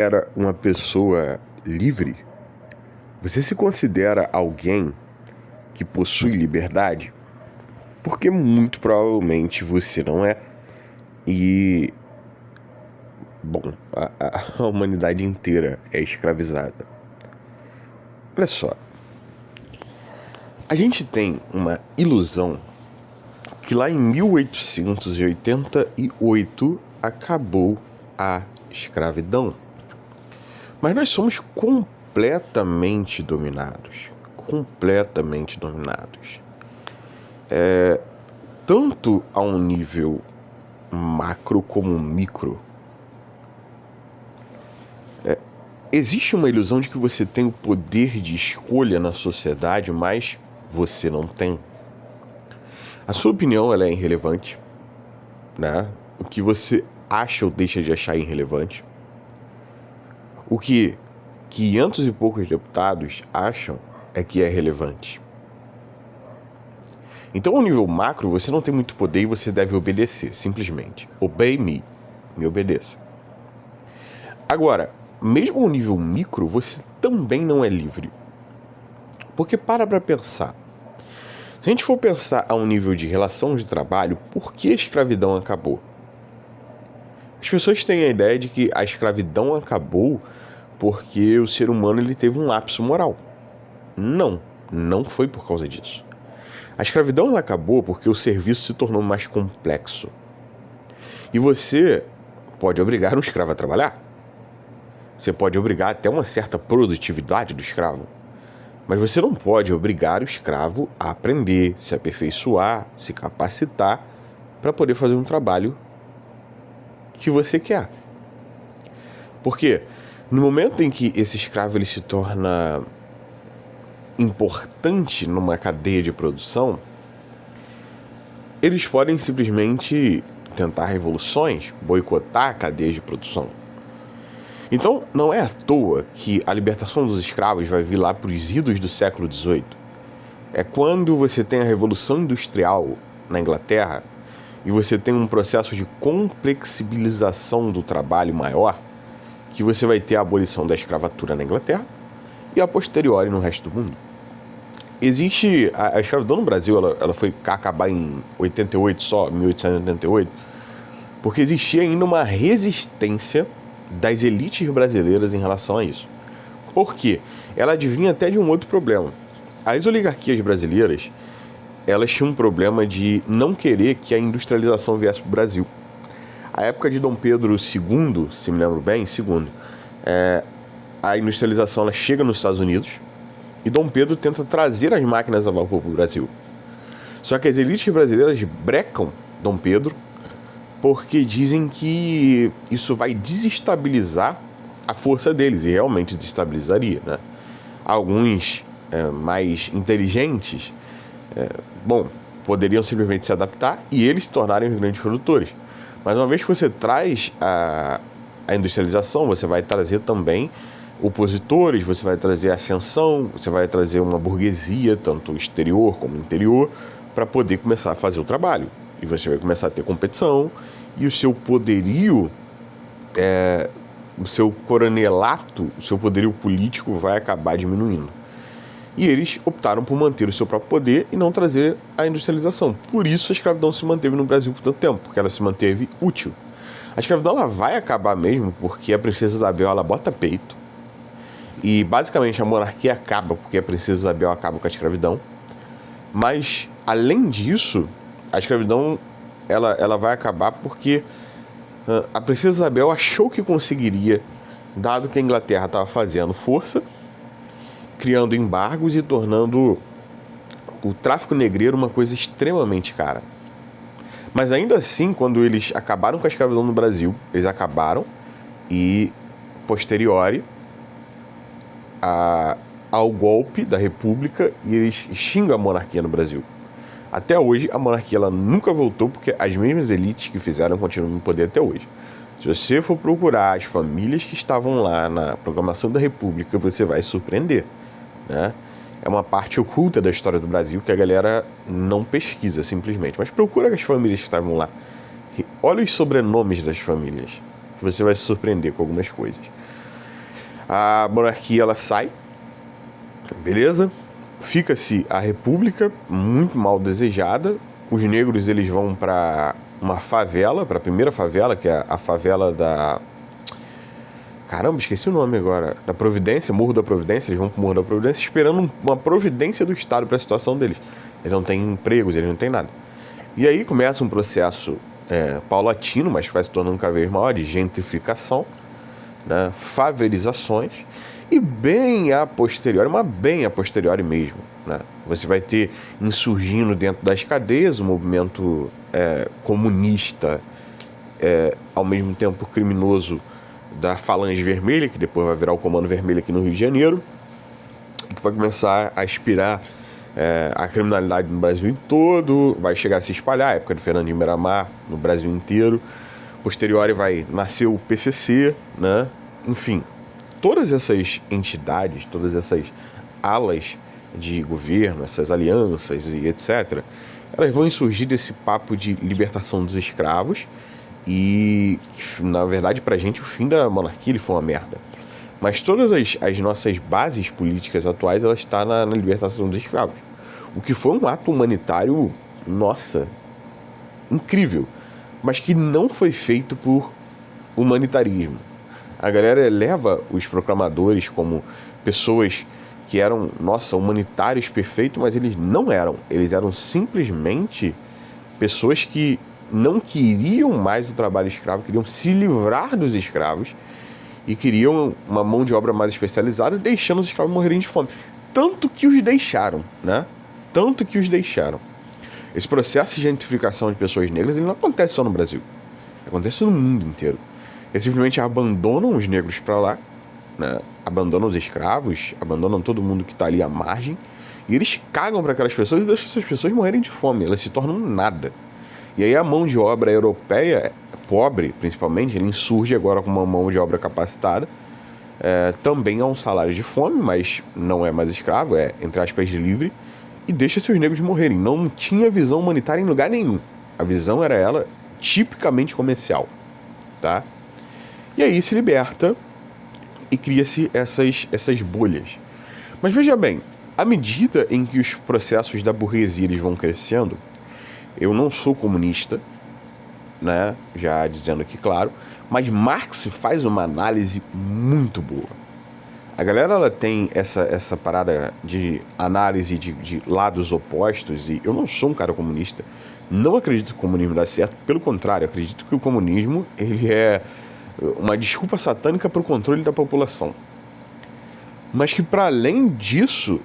Era uma pessoa livre? Você se considera alguém que possui liberdade? Porque muito provavelmente você não é. E, bom, a humanidade inteira é escravizada. Olha só. A gente tem uma ilusão que lá em 1888 acabou a escravidão. Mas nós somos completamente dominados. Completamente dominados. Tanto a um nível macro como micro. Existe uma ilusão de que você tem o poder de escolha na sociedade, mas você não tem. A sua opinião ela é irrelevante, né? O que você acha ou deixa de achar é irrelevante. O que 500 e poucos deputados acham é que é relevante. Então, ao nível macro, você não tem muito poder e você deve obedecer, simplesmente. Obey me, me obedeça. Agora, mesmo ao nível micro, você também não é livre. Porque para pensar. Se a gente for pensar a um nível de relação de trabalho, por que a escravidão acabou? As pessoas têm a ideia de que a escravidão acabou porque o ser humano ele teve um lapso moral. Não foi por causa disso. A escravidão ela acabou porque o serviço se tornou mais complexo. E você pode obrigar um escravo a trabalhar. Você pode obrigar até uma certa produtividade do escravo. Mas você não pode obrigar o escravo a aprender, se aperfeiçoar, se capacitar para poder fazer um trabalho que você quer. Porque no momento em que esse escravo ele se torna importante numa cadeia de produção, eles podem simplesmente tentar revoluções, boicotar a cadeia de produção. Então, não é à toa que a libertação dos escravos vai vir lá para os idos do século XVIII. É quando você tem a Revolução Industrial na Inglaterra e você tem um processo de complexibilização do trabalho maior, que você vai ter a abolição da escravatura na Inglaterra e a posteriori no resto do mundo. Existe a escravidão no Brasil, ela foi acabar em 88 só, 1888, porque existia ainda uma resistência das elites brasileiras em relação a isso. Por quê? Ela advinha até de um outro problema. As oligarquias brasileiras, elas tinham um problema de não querer que a industrialização viesse para o Brasil. A época de Dom Pedro II, se me lembro bem, a industrialização ela chega nos Estados Unidos e Dom Pedro tenta trazer as máquinas a vapor para o Brasil. Só que as elites brasileiras brecam Dom Pedro porque dizem que isso vai desestabilizar a força deles, e realmente desestabilizaria, né? Alguns mais inteligentes, poderiam simplesmente se adaptar e eles se tornarem os grandes produtores. Mas uma vez que você traz a industrialização, você vai trazer também opositores, você vai trazer ascensão, você vai trazer uma burguesia, tanto exterior como interior, para poder começar a fazer o trabalho. E você vai começar a ter competição, e o seu poderio, o seu coronelato, o seu poderio político vai acabar diminuindo. E eles optaram por manter o seu próprio poder e não trazer a industrialização. Por isso a escravidão se manteve no Brasil por tanto tempo, porque ela se manteve útil. A escravidão ela vai acabar mesmo porque a princesa Isabel ela bota peito. E basicamente a monarquia acaba porque a princesa Isabel acaba com a escravidão. Mas, além disso, a escravidão ela vai acabar porque a princesa Isabel achou que conseguiria, dado que a Inglaterra estava fazendo força, criando embargos e tornando o tráfico negreiro uma coisa extremamente cara. Mas ainda assim, quando eles acabaram com a escravidão no Brasil, eles acabaram e, posteriori ao golpe da República, e eles xingam a monarquia no Brasil. Até hoje, a monarquia ela nunca voltou, porque as mesmas elites que fizeram continuam no poder até hoje. Se você for procurar as famílias que estavam lá na proclamação da República, você vai se surpreender, né? É uma parte oculta da história do Brasil que a galera não pesquisa simplesmente. Mas procura as famílias que estavam lá. Olha os sobrenomes das famílias, que você vai se surpreender com algumas coisas. A monarquia ela sai, beleza? Fica-se a república, muito mal desejada. Os negros eles vão para uma favela, para a primeira favela, que é a favela da... Caramba, esqueci o nome agora. Da Providência, Morro da Providência. Eles vão pro Morro da Providência esperando uma providência do Estado para a situação deles. Eles não têm empregos, eles não têm nada. E aí começa um processo paulatino, mas que vai se tornando cada vez maior, de gentrificação, né? Favelizações. E bem a posteriori, mas bem a posteriori mesmo, né? Você vai ter insurgindo dentro das cadeias um movimento comunista, ao mesmo tempo criminoso, da Falange Vermelha, que depois vai virar o Comando Vermelho aqui no Rio de Janeiro, e que vai começar a aspirar a criminalidade no Brasil todo, vai chegar a se espalhar, a época de Fernandinho Beiramar, no Brasil inteiro. Posteriori vai nascer o PCC, né? Enfim, todas essas entidades, todas essas alas de governo, essas alianças e etc., elas vão surgir desse papo de libertação dos escravos e, na verdade, pra gente, o fim da monarquia ele foi uma merda. Mas todas as nossas bases políticas atuais, elas estão na libertação dos escravos. O que foi um ato humanitário, nossa, incrível, mas que não foi feito por humanitarismo. A galera eleva os proclamadores como pessoas que eram, nossa, humanitários perfeitos, mas eles não eram. Eles eram simplesmente pessoas que não queriam mais o trabalho escravo, queriam se livrar dos escravos e queriam uma mão de obra mais especializada, deixando os escravos morrerem de fome. Tanto que os deixaram, né? Tanto que os deixaram. Esse processo de gentrificação de pessoas negras, ele não acontece só no Brasil. Acontece no mundo inteiro. Eles simplesmente abandonam os negros para lá, né? Abandonam os escravos, abandonam todo mundo que está ali à margem, e eles cagam para aquelas pessoas e deixam essas pessoas morrerem de fome. Elas se tornam nada. E aí a mão de obra europeia, pobre principalmente, ele insurge agora com uma mão de obra capacitada. Também é um salário de fome, mas não é mais escravo, é, entre aspas, livre, e deixa seus negros morrerem. Não tinha visão humanitária em lugar nenhum. A visão era ela tipicamente comercial, tá? E aí se liberta e cria-se essas bolhas. Mas veja bem, à medida em que os processos da burguesia eles vão crescendo, eu não sou comunista, né? Já dizendo aqui, claro, mas Marx faz uma análise muito boa. A galera ela tem essa parada de análise de lados opostos, e eu não sou um cara comunista, não acredito que o comunismo dá certo, pelo contrário, acredito que o comunismo ele é uma desculpa satânica para o controle da população. Mas que, para além disso,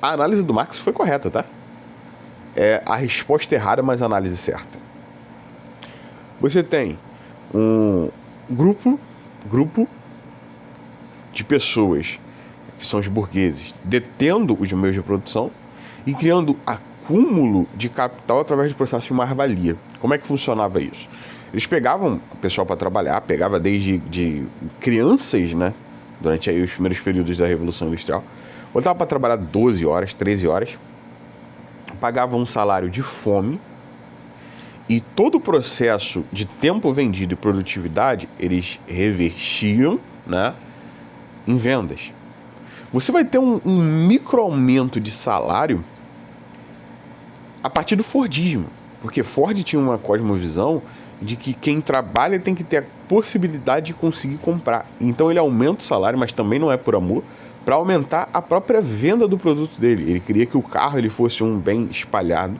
a análise do Marx foi correta, tá? É a resposta errada, mas a análise certa. Você tem um grupo de pessoas, que são os burgueses, detendo os meios de produção e criando acúmulo de capital através do processo de mais-valia. Como é que funcionava isso? Eles pegavam o pessoal para trabalhar, pegava desde crianças, né, durante aí os primeiros períodos da Revolução Industrial, botava para trabalhar 12 horas, 13 horas, pagavam um salário de fome, e todo o processo de tempo vendido e produtividade, eles revertiam, né, em vendas. Você vai ter um micro aumento de salário a partir do Fordismo, porque Ford tinha uma cosmovisão de que quem trabalha tem que ter a possibilidade de conseguir comprar. Então ele aumenta o salário, mas também não é por amor, para aumentar a própria venda do produto dele. Ele queria que o carro ele fosse um bem espalhado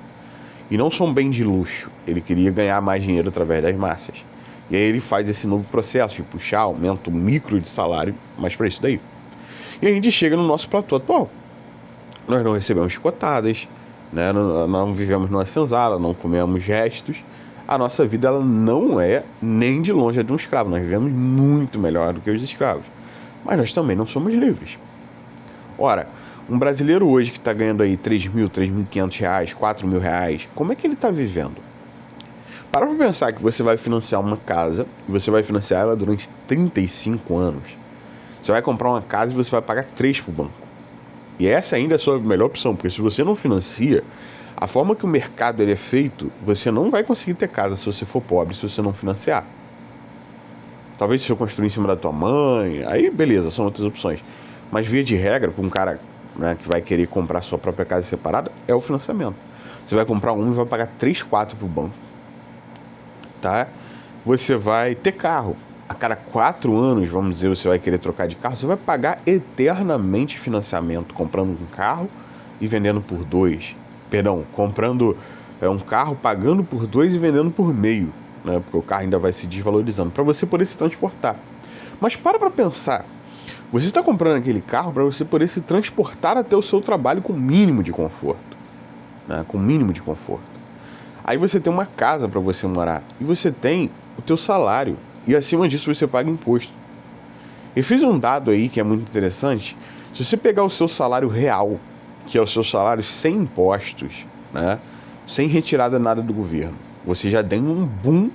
e não só um bem de luxo. Ele queria ganhar mais dinheiro através das massas. E aí ele faz esse novo processo de puxar, aumenta o micro de salário, mas para isso daí. E a gente chega no nosso platô atual. Nós não recebemos chicotadas, né? Não vivemos numa senzala, não comemos restos. A nossa vida ela não é nem de longe a de um escravo. Nós vivemos muito melhor do que os escravos. Mas nós também não somos livres. Ora, um brasileiro hoje que está ganhando aí 3.000, 3.500 reais, 4.000 reais, como é que ele está vivendo? Para pensar que você vai financiar uma casa e você vai financiar ela durante 35 anos. Você vai comprar uma casa e você vai pagar 3 para o banco. E essa ainda é a sua melhor opção, porque se você não financia, a forma que o mercado ele é feito, você não vai conseguir ter casa se você for pobre, se você não financiar. Talvez se eu construir em cima da tua mãe, aí beleza, são outras opções. Mas via de regra, para um cara, né, que vai querer comprar sua própria casa separada, é o financiamento. Você vai comprar um e vai pagar 3, 4 pro banco. Tá? Você vai ter carro. A cada 4 anos, vamos dizer, você vai querer trocar de carro, você vai pagar eternamente financiamento, comprando um carro e vendendo por 2. Perdão, comprando um carro, pagando por 2 e vendendo por meio, né? Porque o carro ainda vai se desvalorizando, para você poder se transportar. Mas para pensar, você está comprando aquele carro para você poder se transportar até o seu trabalho com o mínimo de conforto, né? Com o mínimo de conforto. Aí você tem uma casa para você morar e você tem o teu salário e acima disso você paga imposto. Eu fiz um dado aí que é muito interessante. Se você pegar o seu salário real, que é o seu salário sem impostos, né, sem retirada nada do governo, você já tem um boom.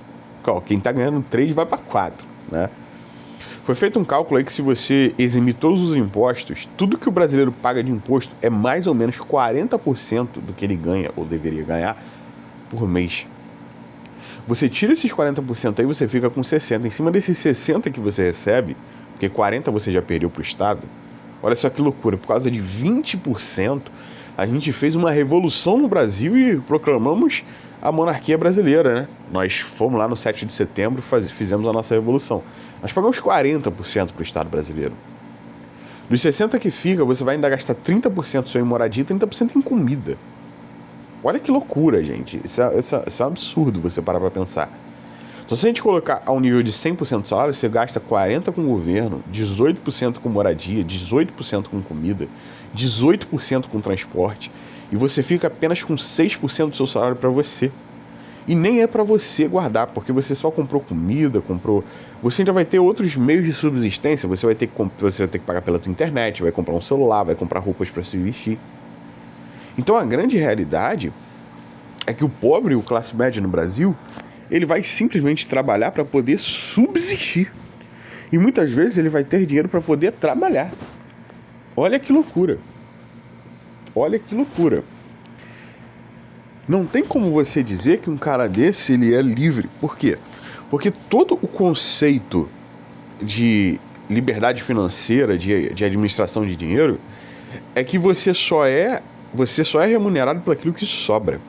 Quem está ganhando 3 vai para 4, né? Foi feito um cálculo aí que se você eximir todos os impostos, tudo que o brasileiro paga de imposto é mais ou menos 40% do que ele ganha ou deveria ganhar por mês. Você tira esses 40% aí, você fica com 60%. Em cima desses 60% que você recebe, porque 40% você já perdeu para o Estado, olha só que loucura, por causa de 20%, a gente fez uma revolução no Brasil e proclamamos a monarquia brasileira, né? Nós fomos lá no 7 de setembro e fizemos a nossa revolução. Nós pagamos 40% para o Estado brasileiro. Dos 60% que fica, você vai ainda gastar 30% só em moradia e 30% em comida. Olha que loucura, gente. Isso é um absurdo você parar pra pensar. Então, se a gente colocar ao nível de 100% do salário, você gasta 40% com o governo, 18% com moradia, 18% com comida, 18% com transporte, e você fica apenas com 6% do seu salário para você. E nem é para você guardar, porque você só comprou comida, Você ainda vai ter outros meios de subsistência, você vai ter que pagar pela tua internet, vai comprar um celular, vai comprar roupas para se vestir. Então a grande realidade é que o pobre e o classe média no Brasil, ele vai simplesmente trabalhar para poder subsistir. E muitas vezes ele vai ter dinheiro para poder trabalhar. Olha que loucura. Olha que loucura. Não tem como você dizer que um cara desse ele é livre. Por quê? Porque todo o conceito de liberdade financeira, de administração de dinheiro, é que você só é remunerado por aquilo que sobra.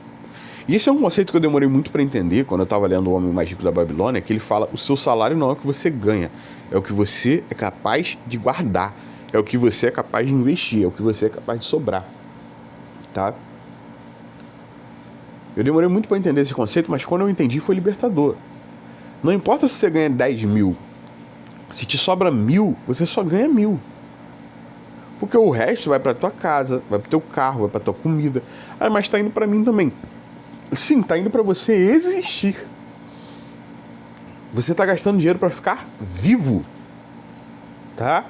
E esse é um conceito que eu demorei muito para entender quando eu estava lendo O Homem Mais Rico da Babilônia, que ele fala: o seu salário não é o que você ganha, é o que você é capaz de guardar, é o que você é capaz de investir, é o que você é capaz de sobrar. Tá? Eu demorei muito para entender esse conceito, mas quando eu entendi foi libertador. Não importa se você ganha 10 mil, se te sobra 1.000, você só ganha 1.000. Porque o resto vai para tua casa, vai para teu carro, vai para tua comida. Ah, mas tá indo para mim também. Sim, tá indo para você existir. Você tá gastando dinheiro para ficar vivo, tá?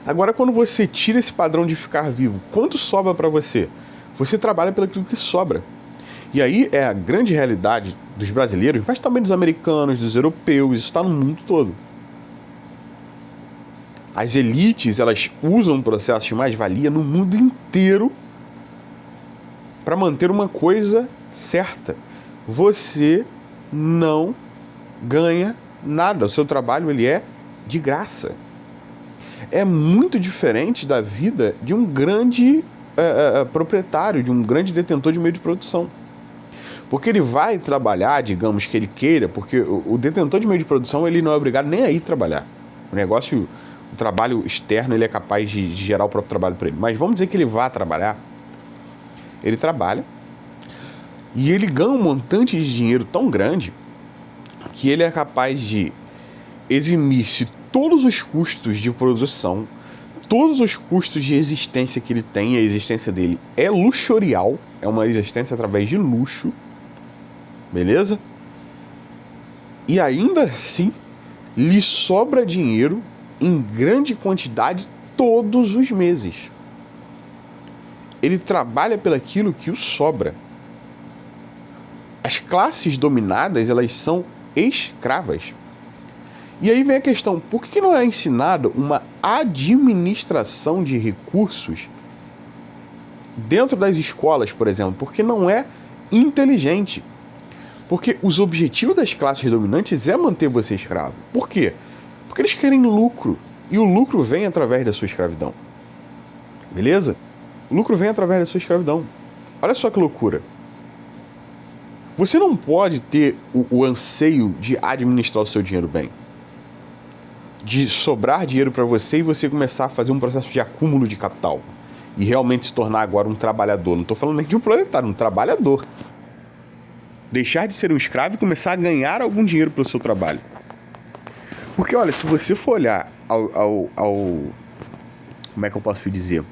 Agora, quando você tira esse padrão de ficar vivo, quanto sobra para você? Você trabalha pelo que sobra. E aí é a grande realidade dos brasileiros, mas também dos americanos, dos europeus, isso está no mundo todo. As elites, elas usam o processo de mais-valia no mundo inteiro para manter uma coisa certa: você não ganha nada, o seu trabalho ele é de graça. É muito diferente da vida de um grande proprietário, de um grande detentor de meio de produção. Porque ele vai trabalhar, digamos que ele queira, porque o detentor de meio de produção ele não é obrigado nem a ir trabalhar. O trabalho externo ele é capaz de gerar o próprio trabalho para ele. Mas vamos dizer que ele vá trabalhar. Ele trabalha e ele ganha um montante de dinheiro tão grande que ele é capaz de eximir-se todos os custos de produção, todos os custos de existência que ele tem. A existência dele é luxurial, é uma existência através de luxo, beleza? E ainda assim lhe sobra dinheiro em grande quantidade todos os meses. Ele trabalha pelaquilo que o sobra. As classes dominadas, elas são escravas. E aí vem a questão: por que não é ensinado uma administração de recursos dentro das escolas, por exemplo? Porque não é inteligente. Porque os objetivos das classes dominantes é manter você escravo. Por quê? Porque eles querem lucro. E o lucro vem através da sua escravidão. Beleza? O lucro vem através da sua escravidão. Olha só que loucura. Você não pode ter o anseio de administrar o seu dinheiro bem. De sobrar dinheiro para você e você começar a fazer um processo de acúmulo de capital. E realmente se tornar agora um trabalhador. Não estou falando nem de um proletário, um trabalhador. Deixar de ser um escravo e começar a ganhar algum dinheiro pelo seu trabalho. Porque, olha, se você for olhar como é que eu posso dizer?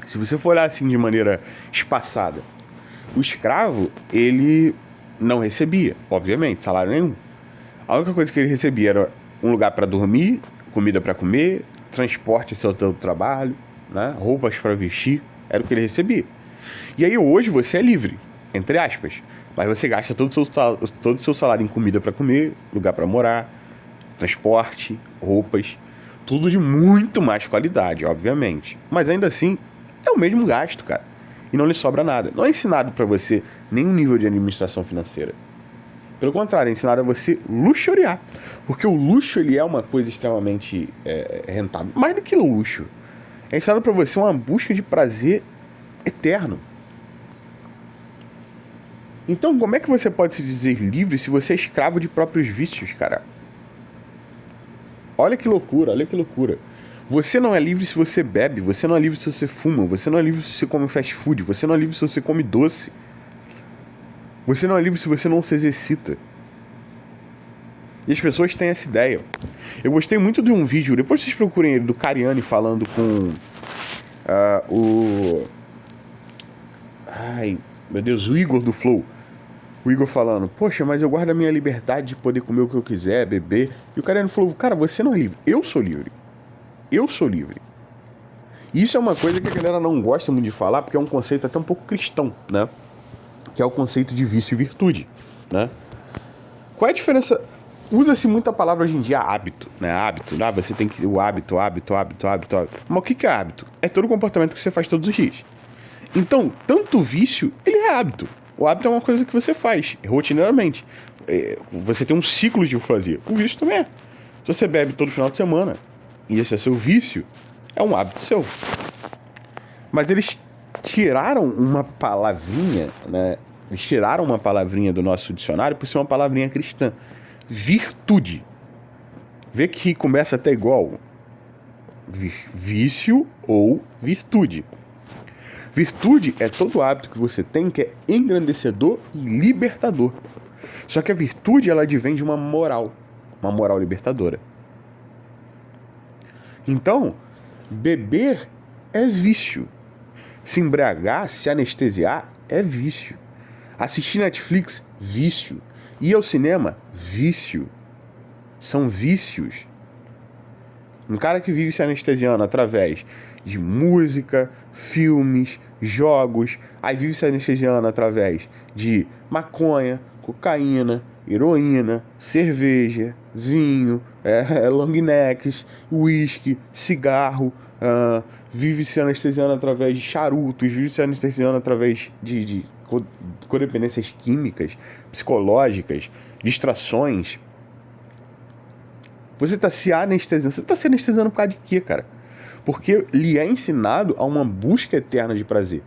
Se você for olhar assim de maneira espaçada, o escravo, ele não recebia, obviamente, salário nenhum. A única coisa que ele recebia era um lugar para dormir, comida para comer, transporte ao seu trabalho, né? Roupas para vestir, era o que ele recebia. E aí hoje você é livre, entre aspas, mas você gasta todo o seu salário em comida para comer, lugar para morar, transporte, roupas, tudo de muito mais qualidade, obviamente. Mas ainda assim, é o mesmo gasto, cara. E não lhe sobra nada. Não é ensinado para você nenhum nível de administração financeira. Pelo contrário, é ensinado a você luxuriar. Porque o luxo, ele é uma coisa extremamente rentável. Mais do que luxo. É ensinado para você uma busca de prazer eterno. Então, como é que você pode se dizer livre se você é escravo de próprios vícios, cara? Olha que loucura, olha que loucura. Você não é livre se você bebe, você não é livre se você fuma, você não é livre se você come fast food, você não é livre se você come doce. Você não é livre se você não se exercita. E as pessoas têm essa ideia. Eu gostei muito de um vídeo, depois vocês procurem ele, do Cariani falando com ai, meu Deus, o Igor do Flow. O Igor falando, poxa, mas eu guardo a minha liberdade de poder comer o que eu quiser, beber. E o Cariani falou, cara, você não é livre. Eu sou livre. Eu sou livre. Isso é uma coisa que a galera não gosta muito de falar, porque é um conceito até um pouco cristão, né? Que é o conceito de vício e virtude, né? Qual é a diferença? Usa-se muito a palavra hoje em dia hábito, né? Hábito, né? Você tem que... O hábito. Mas o que é hábito? É todo o comportamento que você faz todos os dias. Então, tanto o vício, ele é hábito. O hábito é uma coisa que você faz rotineiramente. Você tem um ciclo de fazer. O vício também é. Se você bebe todo final de semana e esse é seu vício, é um hábito seu. Mas eles tiraram uma palavrinha, né? Eles tiraram uma palavrinha do nosso dicionário por ser uma palavrinha cristã. Virtude. Vê que começa até igual. Vício ou virtude. Virtude é todo hábito que você tem que é engrandecedor e libertador. Só que a virtude, ela advém de uma moral libertadora. Então, beber é vício. Se embriagar, se anestesiar, é vício. Assistir Netflix, vício. Ir ao cinema, vício. São vícios. Um cara que vive se anestesiando através de música, filmes, jogos, aí vive se anestesiando através de maconha, cocaína, heroína, cerveja, vinho, long necks, uísque, cigarro, vive se anestesiando através de charutos, vive se anestesiando através de codependências químicas, psicológicas, distrações. Você está se anestesiando. Você está se anestesiando por causa de quê, cara? Porque lhe é ensinado a uma busca eterna de prazer.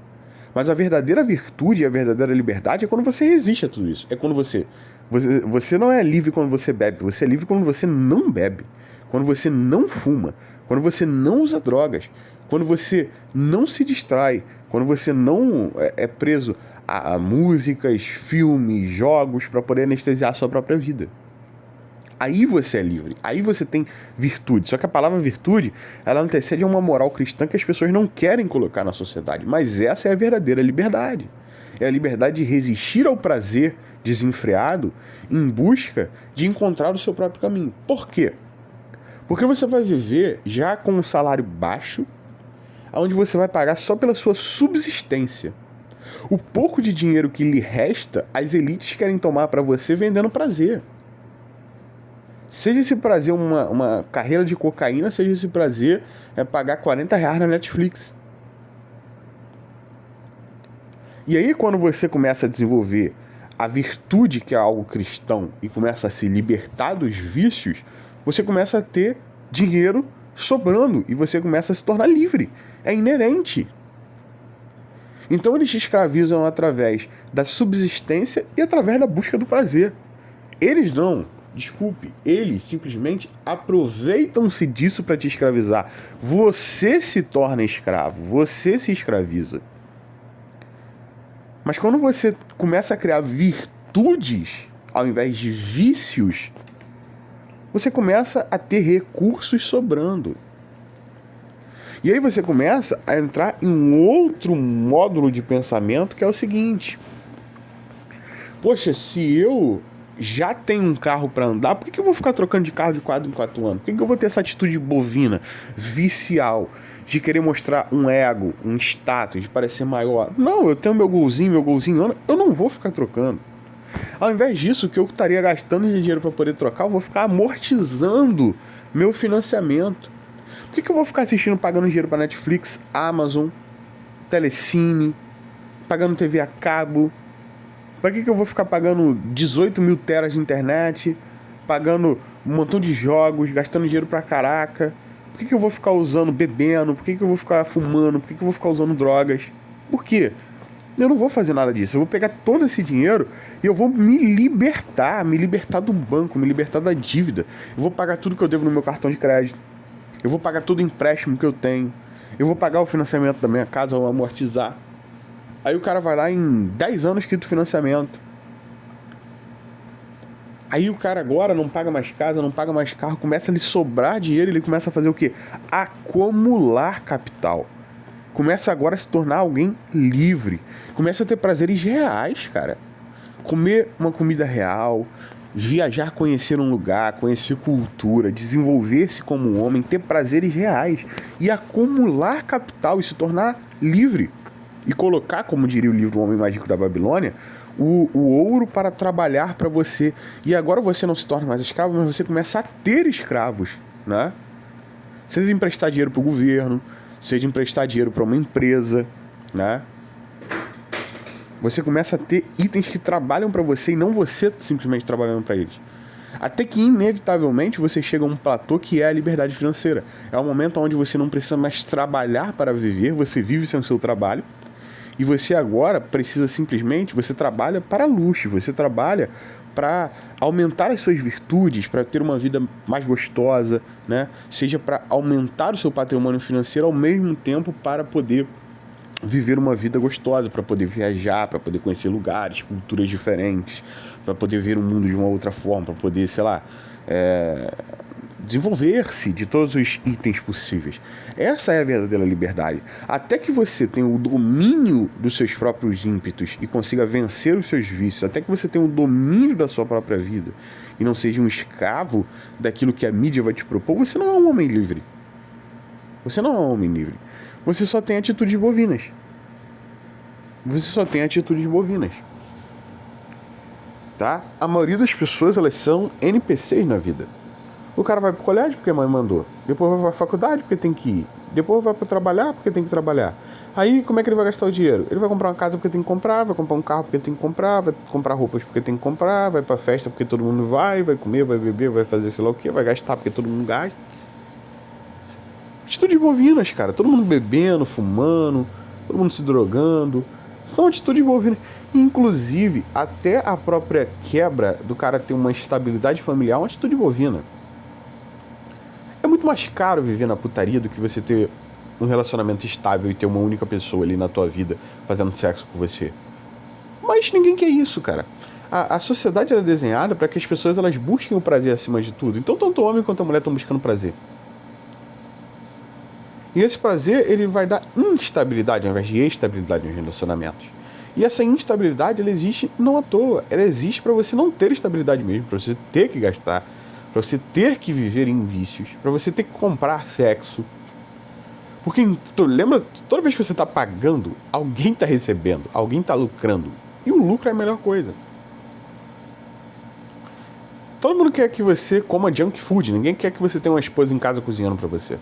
Mas a verdadeira virtude e a verdadeira liberdade é quando você resiste a tudo isso. É quando você não é livre quando você bebe. Você é livre quando você não bebe. Quando você não fuma. Quando você não usa drogas. Quando você não se distrai. Quando você não é preso a músicas, filmes, jogos para poder anestesiar a sua própria vida. Aí você é livre, aí você tem virtude. Só que a palavra virtude, ela antecede a uma moral cristã que as pessoas não querem colocar na sociedade. Mas essa é a verdadeira liberdade. É a liberdade de resistir ao prazer desenfreado em busca de encontrar o seu próprio caminho. Por quê? Porque você vai viver já com um salário baixo, onde você vai pagar só pela sua subsistência. O pouco de dinheiro que lhe resta, as elites querem tomar para você vendendo prazer. Seja esse prazer uma carreira de cocaína, seja esse prazer pagar R$40 na Netflix. E aí quando você começa a desenvolver a virtude, que é algo cristão, e começa a se libertar dos vícios, você começa a ter dinheiro sobrando e você começa a se tornar livre. É inerente. Então eles te escravizam através da subsistência e através da busca do prazer. Eles não, desculpe, eles simplesmente aproveitam-se disso para te escravizar. Você se torna escravo, você se escraviza. Mas quando você começa a criar virtudes ao invés de vícios, você começa a ter recursos sobrando. E aí você começa a entrar em um outro módulo de pensamento, que é o seguinte: poxa, se eu já tenho um carro para andar, por que eu vou ficar trocando de carro de 4 em 4 anos? Por que eu vou ter essa atitude bovina, vicial, de querer mostrar um ego, um status, de parecer maior? Não, eu tenho meu golzinho anda, eu não vou ficar trocando. Ao invés disso, o que eu estaria gastando de dinheiro para poder trocar, eu vou ficar amortizando meu financiamento. Por que eu vou ficar assistindo, pagando dinheiro para Netflix, Amazon, Telecine, pagando TV a cabo? Para que eu vou ficar pagando 18 mil teras de internet, pagando um montão de jogos, gastando dinheiro pra caraca? Por que eu vou ficar bebendo? Por que eu vou ficar fumando? Por que eu vou ficar usando drogas? Por quê? Eu não vou fazer nada disso. Eu vou pegar todo esse dinheiro e eu vou me libertar do banco, me libertar da dívida. Eu vou pagar tudo que eu devo no meu cartão de crédito. Eu vou pagar todo o empréstimo que eu tenho. Eu vou pagar o financiamento da minha casa, eu vou amortizar. Aí o cara vai lá em 10 anos quita o financiamento. Aí o cara agora não paga mais casa, não paga mais carro, começa a lhe sobrar dinheiro, ele começa a fazer o quê? Acumular capital. Começa agora a se tornar alguém livre. Começa a ter prazeres reais, cara. Comer uma comida real, viajar, conhecer um lugar, conhecer cultura, desenvolver-se como um homem, ter prazeres reais e acumular capital e se tornar livre. E colocar, como diria o livro O Homem Mágico da Babilônia, o ouro para trabalhar para você. E agora você não se torna mais escravo, mas você começa a ter escravos, né? Seja emprestar dinheiro para o governo, seja emprestar dinheiro para uma empresa, né? Você começa a ter itens que trabalham para você e não você simplesmente trabalhando para eles. Até que, inevitavelmente, você chega a um platô que é a liberdade financeira. É o momento onde você não precisa mais trabalhar para viver, você vive sem o seu trabalho. E você agora precisa simplesmente, você trabalha para luxo, você trabalha para aumentar as suas virtudes, para ter uma vida mais gostosa, né? Seja para aumentar o seu patrimônio financeiro ao mesmo tempo para poder viver uma vida gostosa, para poder viajar, para poder conhecer lugares, culturas diferentes, para poder ver o mundo de uma outra forma, para poder, sei lá, desenvolver-se de todos os itens possíveis. Essa é a verdadeira liberdade. Até que você tenha o domínio dos seus próprios ímpetos e consiga vencer os seus vícios, até que você tenha o domínio da sua própria vida e não seja um escravo daquilo que a mídia vai te propor, você não é um homem livre. Você não é um homem livre. Você só tem atitudes bovinas. Você só tem atitudes bovinas. Tá? A maioria das pessoas, elas são NPCs na vida. O cara vai pro colégio porque a mãe mandou. Depois vai pra faculdade porque tem que ir. Depois vai pra trabalhar porque tem que trabalhar. Aí como é que ele vai gastar o dinheiro? Ele vai comprar uma casa porque tem que comprar, vai comprar um carro porque tem que comprar, vai comprar roupas porque tem que comprar, vai pra festa porque todo mundo vai comer, vai beber, vai fazer sei lá o que, vai gastar porque todo mundo gasta. Atitudes bovinas, cara. Todo mundo bebendo, fumando, todo mundo se drogando. São atitudes bovinas. Inclusive, até a própria quebra do cara ter uma estabilidade familiar é uma atitude bovina. É muito mais caro viver na putaria do que você ter um relacionamento estável e ter uma única pessoa ali na tua vida fazendo sexo com você. Mas ninguém quer isso, cara. A sociedade é desenhada para que as pessoas elas busquem o prazer acima de tudo. Então, tanto o homem quanto a mulher estão buscando prazer. E esse prazer, ele vai dar instabilidade ao invés de estabilidade nos relacionamentos. E essa instabilidade, ela existe não à toa. Ela existe para você não ter estabilidade mesmo, para você ter que gastar, para você ter que viver em vícios, para você ter que comprar sexo. Porque, lembra, toda vez que você está pagando, alguém está recebendo, alguém está lucrando. E o lucro é a melhor coisa. Todo mundo quer que você coma junk food, ninguém quer que você tenha uma esposa em casa cozinhando para você.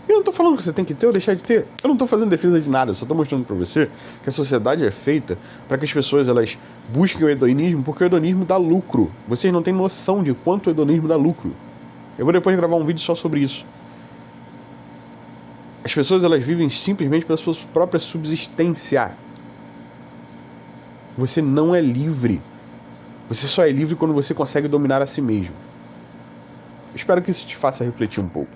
Eu não tô falando que você tem que ter ou deixar de ter. Eu não tô fazendo defesa de nada. Eu só tô mostrando pra você que a sociedade é feita para que as pessoas elas busquem o hedonismo, porque o hedonismo dá lucro. Vocês não têm noção de quanto o hedonismo dá lucro. Eu vou depois gravar um vídeo só sobre isso. As pessoas, elas vivem simplesmente pela sua própria subsistência. Você não é livre. Você só é livre quando você consegue dominar a si mesmo. Espero que isso te faça refletir um pouco.